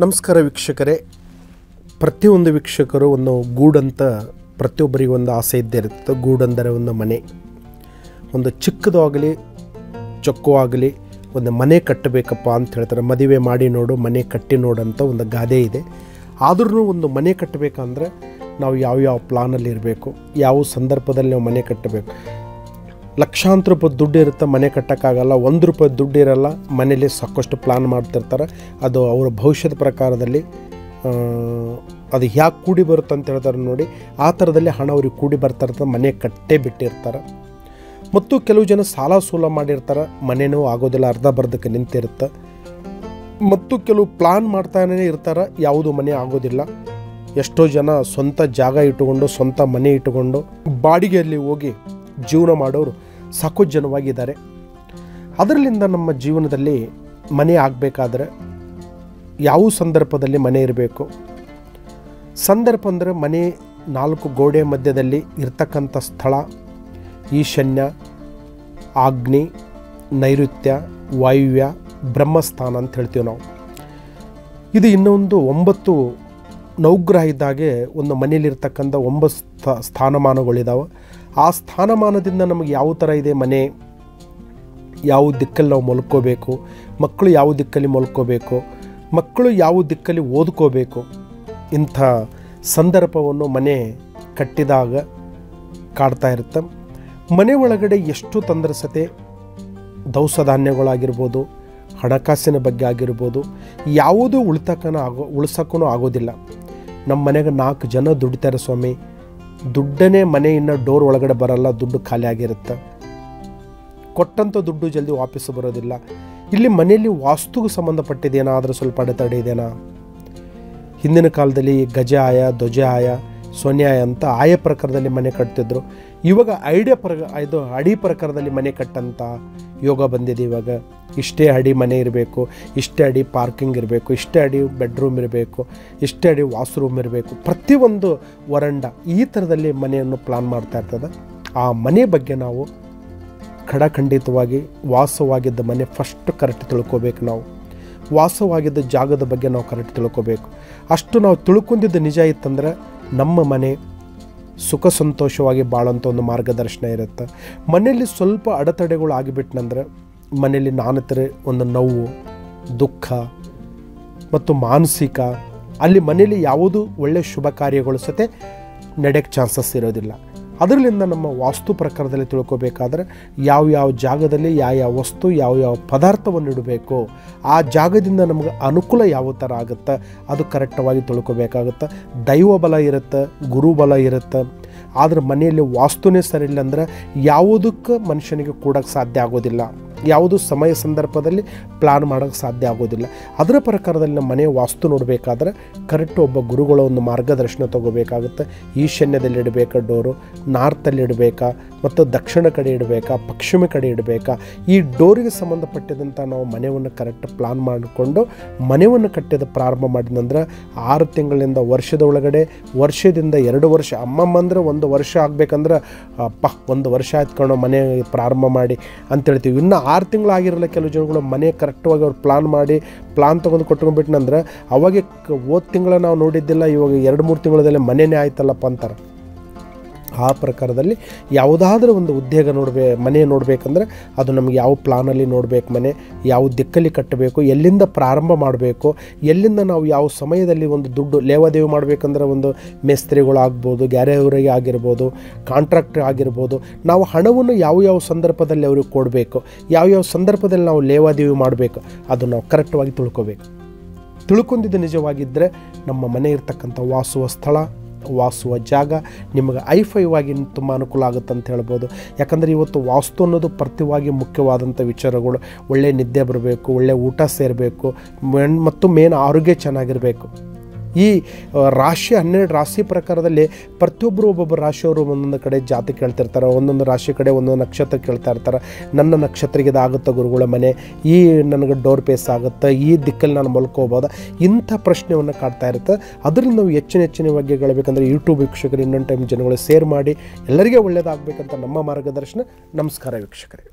ನಮಸ್ಕಾರ ವೀಕ್ಷಕರೇ. ಪ್ರತಿಯೊಂದು ವೀಕ್ಷಕರು ಒಂದು ಗೂಡಂತ ಪ್ರತಿಯೊಬ್ಬರಿಗೆ ಒಂದು ಆಸೆ ಇದ್ದೇ ಇರುತ್ತೆ. ಗೂಡೆಂದರೆ ಒಂದು ಮನೆ, ಒಂದು ಚಿಕ್ಕದು ಆಗಲಿ ಚೊಕ್ಕು ಆಗಲಿ ಒಂದು ಮನೆ ಕಟ್ಟಬೇಕಪ್ಪ ಅಂತ ಹೇಳ್ತಾರೆ. ಮದುವೆ ಮಾಡಿ ನೋಡು, ಮನೆ ಕಟ್ಟಿ ನೋಡು ಅಂತ ಒಂದು ಗಾದೆ ಇದೆ. ಆದ್ರೂ ಒಂದು ಮನೆ ಕಟ್ಟಬೇಕಂದ್ರೆ ನಾವು ಯಾವ ಪ್ಲಾನಲ್ಲಿ ಇರಬೇಕು, ಯಾವ ಸಂದರ್ಭದಲ್ಲಿ ನಾವು ಮನೆ ಕಟ್ಟಬೇಕು. ಲಕ್ಷಾಂತರ ರೂಪಾಯಿ ದುಡ್ಡು ಇರುತ್ತೆ, ಮನೆ ಕಟ್ಟೋಕ್ಕಾಗಲ್ಲ. 1 ರೂಪಾಯಿ ದುಡ್ಡು ಇರಲ್ಲ, ಮನೇಲಿ ಸಾಕಷ್ಟು ಪ್ಲಾನ್ ಮಾಡ್ತಿರ್ತಾರೆ. ಅದು ಅವರ ಭವಿಷ್ಯದ ಪ್ರಕಾರದಲ್ಲಿ ಅದು ಯಾಕೆ ಕೂಡಿ ಬರುತ್ತೆ ಅಂತ ಹೇಳ್ತಾರೆ ನೋಡಿ. ಆ ಥರದಲ್ಲಿ ಹಣ ಅವ್ರಿಗೆ ಕೂಡಿ ಬರ್ತಾ ಇರ್ತದೆ, ಮನೆ ಕಟ್ಟೇ ಬಿಟ್ಟಿರ್ತಾರೆ. ಮತ್ತು ಕೆಲವು ಜನ ಸಾಲ ಸೂಲ ಮಾಡಿರ್ತಾರೆ, ಮನೆಯೂ ಆಗೋದಿಲ್ಲ, ಅರ್ಧಬರ್ಧಕ್ಕೆ ನಿಂತಿರುತ್ತೆ. ಮತ್ತು ಕೆಲವು ಪ್ಲಾನ್ ಮಾಡ್ತಾನೇ ಇರ್ತಾರೆ, ಯಾವುದು ಮನೆ ಆಗೋದಿಲ್ಲ. ಎಷ್ಟೋ ಜನ ಸ್ವಂತ ಜಾಗ ಇಟ್ಟುಕೊಂಡು, ಸ್ವಂತ ಮನೆ ಇಟ್ಟುಕೊಂಡು ಬಾಡಿಗೆಯಲ್ಲಿ ಹೋಗಿ ಜೀವನ ಮಾಡೋರು ಸಾಕಷ್ಟು ಜನವಾಗಿದ್ದಾರೆ. ಅದರಲ್ಲಿಂದ ನಮ್ಮ ಜೀವನದಲ್ಲಿ ಮನೆ ಆಗಬೇಕಾದ್ರೆ ಯಾವ ಸಂದರ್ಭದಲ್ಲಿ ಮನೆ ಇರಬೇಕು? ಸಂದರ್ಭ ಅಂದರೆ ಮನೆ 4 ಗೋಡೆ ಮಧ್ಯದಲ್ಲಿ ಇರ್ತಕ್ಕಂಥ ಸ್ಥಳ, ಈಶಾನ್ಯ, ಆಗ್ನಿ, ನೈಋತ್ಯ, ವಾಯುವ್ಯ, ಬ್ರಹ್ಮಸ್ಥಾನ ಅಂತ ಹೇಳ್ತೀವಿ ನಾವು. ಇದು ಇನ್ನೊಂದು 9 ನವಗ್ರಹ ಇದ್ದಾಗೆ ಒಂದು ಮನೆಯಲ್ಲಿರ್ತಕ್ಕಂಥ 9 ಸ್ಥಾನಮಾನಗಳಿದ್ದಾವೆ. ಆ ಸ್ಥಾನಮಾನದಿಂದ ನಮಗೆ ಯಾವ ಥರ ಇದೆ ಮನೆ, ಯಾವ ದಿಕ್ಕಲ್ಲಿ ನಾವು ಮಲ್ಕೋಬೇಕು, ಮಕ್ಕಳು ಯಾವ ದಿಕ್ಕಲ್ಲಿ ಮಲ್ಕೋಬೇಕು, ಮಕ್ಕಳು ಯಾವ ದಿಕ್ಕಲ್ಲಿ ಓದ್ಕೋಬೇಕು, ಇಂಥ ಸಂದರ್ಭವನ್ನು ಮನೆ ಕಟ್ಟಿದಾಗ ಕಾಡ್ತಾ ಇರುತ್ತೆ. ಮನೆ ಒಳಗಡೆ ಎಷ್ಟು ತೊಂದರೆಸತೆ, ದವಸ ಧಾನ್ಯಗಳಾಗಿರ್ಬೋದು, ಹಣಕಾಸಿನ ಬಗ್ಗೆ ಆಗಿರ್ಬೋದು, ಯಾವುದೂ ಉಳಿಸೋಕ್ಕೂ ಆಗೋದಿಲ್ಲ. ನಮ್ಮ ಮನೆಗೆ 4 ಜನ ದುಡಿತಾರೆ ಸ್ವಾಮಿ, ದುಡ್ಡನ್ನೇ ಮನೆಯಿಂದ ಡೋರ್ ಒಳಗಡೆ ಬರಲ್ಲ, ದುಡ್ಡು ಖಾಲಿ ಆಗಿರುತ್ತೆ. ಕೊಟ್ಟಂಥ ದುಡ್ಡು ಜಲ್ದಿ ವಾಪಸ್ಸು ಬರೋದಿಲ್ಲ. ಇಲ್ಲಿ ಮನೆಯಲ್ಲಿ ವಾಸ್ತುಗೆ ಸಂಬಂಧಪಟ್ಟಿದ್ದೇನಾದರೂ ಸ್ವಲ್ಪ ಅಡೆತಡೆ ಇದೆನಾ? ಹಿಂದಿನ ಕಾಲದಲ್ಲಿ ಗಜ ಆಯ, ಧ್ವಜ ಆಯ, ಸೊನ್ಯಾಯ ಅಂತ ಆಯ ಪ್ರಕಾರದಲ್ಲಿ ಮನೆ ಕಟ್ತಿದ್ರು. ಇವಾಗ ಅಡಿ ಪ್ರಕಾರದಲ್ಲಿ ಮನೆ ಕಟ್ಟಂಥ ಯೋಗ ಬಂದಿದೆ. ಇವಾಗ ಇಷ್ಟೇ ಅಡಿ ಮನೆ ಇರಬೇಕು, ಇಷ್ಟೇ ಅಡಿ ಪಾರ್ಕಿಂಗ್ ಇರಬೇಕು, ಇಷ್ಟೇ ಅಡಿ ಬೆಡ್ರೂಮ್ ಇರಬೇಕು, ಇಷ್ಟೇ ಅಡಿ ವಾಶ್ರೂಮ್ ಇರಬೇಕು, ಪ್ರತಿಯೊಂದು ವರಂಡ ಈ ಥರದಲ್ಲಿ ಮನೆಯನ್ನು ಪ್ಲಾನ್ ಮಾಡ್ತಾ ಇರ್ತದೆ. ಆ ಮನೆ ಬಗ್ಗೆ ನಾವು ಖಡಖಂಡಿತವಾಗಿ ವಾಸವಾಗಿದ್ದ ಮನೆ ಫಸ್ಟ್ ಕರೆಕ್ಟ್ ತಿಳ್ಕೊಬೇಕು. ನಾವು ವಾಸವಾಗಿದ್ದ ಜಾಗದ ಬಗ್ಗೆ ನಾವು ಕರೆಕ್ಟ್ ತಿಳ್ಕೊಬೇಕು. ಅಷ್ಟು ನಾವು ತಿಳ್ಕೊಂಡಿದ್ದು ನಿಜ ಇತ್ತಂದ್ರೆ ನಮ್ಮ ಮನೆ ಸುಖ ಸಂತೋಷವಾಗಿ ಬಾಳೋಂಥ ಒಂದು ಮಾರ್ಗದರ್ಶನ ಇರುತ್ತೆ. ಮನೆಯಲ್ಲಿ ಸ್ವಲ್ಪ ಅಡೆತಡೆಗಳು ಆಗಿಬಿಟ್ನಂದ್ರೆ ಮನೆಯಲ್ಲಿ ನಾನತರೆ ಒಂದು ನೋವು, ದುಃಖ ಮತ್ತು ಮಾನಸಿಕ, ಅಲ್ಲಿ ಮನೆಯಲ್ಲಿ ಯಾವುದು ಒಳ್ಳೆಯ ಶುಭ ಕಾರ್ಯಗಳು ಸತೆ ನಡೆಯೋಕ್ಕೆ ಚಾನ್ಸಸ್ ಇರೋದಿಲ್ಲ. ಅದರಲ್ಲಿಂದ ನಮ್ಮ ವಾಸ್ತು ಪ್ರಕಾರದಲ್ಲಿ ತಿಳ್ಕೊಬೇಕಾದ್ರೆ ಯಾವ ಜಾಗದಲ್ಲಿ ಯಾವ ವಸ್ತು, ಯಾವ ಪದಾರ್ಥವನ್ನು ಇಡಬೇಕು, ಆ ಜಾಗದಿಂದ ನಮಗೆ ಅನುಕೂಲ ಯಾವ ಥರ ಆಗುತ್ತೆ ಅದು ಕರೆಕ್ಟವಾಗಿ ತಿಳ್ಕೊಬೇಕಾಗುತ್ತೆ. ದೈವ ಬಲ ಇರುತ್ತೆ, ಗುರುಬಲ ಇರುತ್ತೆ. ಆದರೆ ಮನೆಯಲ್ಲಿ ವಾಸ್ತುನೇ ಸರಿ ಇಲ್ಲ ಅಂದರೆ ಯಾವುದಕ್ಕೆ ಮನುಷ್ಯನಿಗೆ ಕೂಡೋಕ್ಕೆ ಸಾಧ್ಯ ಆಗೋದಿಲ್ಲ, ಯಾವುದು ಸಮಯ ಸಂದರ್ಭದಲ್ಲಿ ಪ್ಲಾನ್ ಮಾಡೋಕ್ಕೆ ಸಾಧ್ಯ ಆಗೋದಿಲ್ಲ. ಅದರ ಪ್ರಕಾರದಲ್ಲಿ ನಮ್ಮ ಮನೆ ವಾಸ್ತು ನೋಡಬೇಕಾದ್ರೆ ಕರೆಕ್ಟ್ ಒಬ್ಬ ಗುರುಗಳ ಒಂದು ಮಾರ್ಗದರ್ಶನ ತಗೋಬೇಕಾಗುತ್ತೆ. ಈಶಾನ್ಯದಲ್ಲಿ ಇಡಬೇಕಾ ಡೋರು, ನಾರ್ತಲ್ಲಿ ಇಡಬೇಕಾ, ಮತ್ತು ದಕ್ಷಿಣ ಕಡೆ ಇಡಬೇಕಾ, ಪಶ್ಚಿಮ ಕಡೆ ಇಡಬೇಕಾ, ಈ ಡೋರಿಗೆ ಸಂಬಂಧಪಟ್ಟಿದಂಥ ನಾವು ಮನೆಯನ್ನು ಕರೆಕ್ಟ್ ಪ್ಲಾನ್ ಮಾಡಿಕೊಂಡು ಮನೆಯನ್ನು ಕಟ್ಟಿದ ಪ್ರಾರಂಭ ಮಾಡಿದಂದ್ರೆ 6 ತಿಂಗಳಿಂದ ವರ್ಷದ ಒಳಗಡೆ, ವರ್ಷದಿಂದ 2 ವರ್ಷ, ಅಮ್ಮಮ್ಮಂದ್ರೆ 1 ವರ್ಷ ಆಗಬೇಕಂದ್ರೆ 1 ವರ್ಷ ಆಯ್ತು ಮನೆ ಪ್ರಾರಂಭ ಮಾಡಿ ಅಂತೇಳ್ತೀವಿ. ಇನ್ನು 6 ತಿಂಗಳಾಗಿರಲ್ಲ ಕೆಲವು ಜನಗಳು ಮನೆ ಕರೆಕ್ಟಾಗಿ ಅವ್ರು ಪ್ಲಾನ್ ತೊಗೊಂಡು ಕೊಟ್ಕೊಂಡ್ಬಿಟ್ನಂದ್ರೆ ಅವಾಗೆ ಹೋದ ತಿಂಗಳ ನಾವು ನೋಡಿದ್ದಿಲ್ಲ, ಇವಾಗ 2-3 ತಿಂಗಳದಲ್ಲೇ ಮನೆಯೇ ಆಯ್ತಲ್ಲಪ್ಪ ಅಂತಾರೆ. ಆ ಪ್ರಕಾರದಲ್ಲಿ ಯಾವುದಾದ್ರೂ ಒಂದು ಉದ್ಯೋಗ ಮನೆ ನೋಡಬೇಕಂದ್ರೆ ಅದು ನಮಗೆ ಯಾವ ಪ್ಲಾನಲ್ಲಿ ನೋಡಬೇಕು, ಮನೆ ಯಾವ ದಿಕ್ಕಲ್ಲಿ ಕಟ್ಟಬೇಕು, ಎಲ್ಲಿಂದ ಪ್ರಾರಂಭ ಮಾಡಬೇಕು, ಎಲ್ಲಿಂದ ನಾವು ಯಾವ ಸಮಯದಲ್ಲಿ ಒಂದು ದುಡ್ಡು ಲೇವಾದೇವಿ ಮಾಡಬೇಕಂದ್ರೆ ಒಂದು ಮೇಸ್ತ್ರಿಗಳಾಗ್ಬೋದು, ಗ್ಯಾರೇಜರಿಗೆ ಆಗಿರ್ಬೋದು, ಕಾಂಟ್ರಾಕ್ಟರ್ ಆಗಿರ್ಬೋದು, ನಾವು ಹಣವನ್ನು ಯಾವ ಸಂದರ್ಭದಲ್ಲಿ ಅವ್ರಿಗೆ ಕೊಡಬೇಕು, ಯಾವ ಸಂದರ್ಭದಲ್ಲಿ ನಾವು ಲೇವಾದೇವಿ ಮಾಡಬೇಕು ಅದು ನಾವು ಕರೆಕ್ಟಾಗಿ ತಿಳ್ಕೊಂಡಿದ್ದು ನಿಜವಾಗಿದ್ದರೆ ನಮ್ಮ ಮನೆ ಇರ್ತಕ್ಕಂಥ ವಾಸುವ ಸ್ಥಳ, ವಾಸುವ ಜಾಗ ನಿಮಗೆ ಐಫೈವಾಗಿ ತುಂಬ ಅನುಕೂಲ ಆಗುತ್ತೆ ಅಂತ ಹೇಳ್ಬೋದು. ಯಾಕಂದರೆ ಇವತ್ತು ವಾಸ್ತು ಅನ್ನೋದು ಪ್ರತಿವಾಗಿ ಮುಖ್ಯವಾದಂಥ ವಿಚಾರಗಳು. ಒಳ್ಳೆಯ ನಿದ್ದೆ ಬರಬೇಕು, ಒಳ್ಳೆಯ ಊಟ ಸೇರಬೇಕು, ಮತ್ತು ಮೇನ್ ಆರೋಗ್ಯ ಚೆನ್ನಾಗಿರಬೇಕು. ಈ ರಾಶಿ 12 ರಾಶಿ ಪ್ರಕಾರದಲ್ಲಿ ಪ್ರತಿಯೊಬ್ಬರು ಒಬ್ಬೊಬ್ಬರು ರಾಶಿಯವರು ಒಂದೊಂದು ಕಡೆ ಜಾತಿ ಕೇಳ್ತಿರ್ತಾರೆ, ಒಂದೊಂದು ರಾಶಿ ಕಡೆ ಒಂದೊಂದು ನಕ್ಷತ್ರ ಕೇಳ್ತಾ ಇರ್ತಾರೆ. ನನ್ನ ನಕ್ಷತ್ರಕ್ಕೆ ಇದಾಗುತ್ತೆ ಗುರುಗಳ ಮನೆ, ಈ ನನಗೆ ಡೋರ್ ಪೇಸ್ ಆಗುತ್ತೆ, ಈ ದಿಕ್ಕಲ್ಲಿ ನಾನು ಮಲ್ಕೋಬೋದಾ, ಇಂಥ ಪ್ರಶ್ನೆಯನ್ನು ಕಾಡ್ತಾ ಇರುತ್ತೆ. ಅದರಿಂದ ನಾವು ಹೆಚ್ಚಿನ ಬಗ್ಗೆ ಹೇಳಬೇಕಂದ್ರೆ ಯೂಟ್ಯೂಬ್ ವೀಕ್ಷಕರು ಇನ್ನೊಂದು ಟೈಮ್ ಜನಗಳು ಶೇರ್ ಮಾಡಿ ಎಲ್ಲರಿಗೆ ಒಳ್ಳೆಯದಾಗಬೇಕಂತ ನಮ್ಮ ಮಾರ್ಗದರ್ಶನ. ನಮಸ್ಕಾರ ವೀಕ್ಷಕರೇ.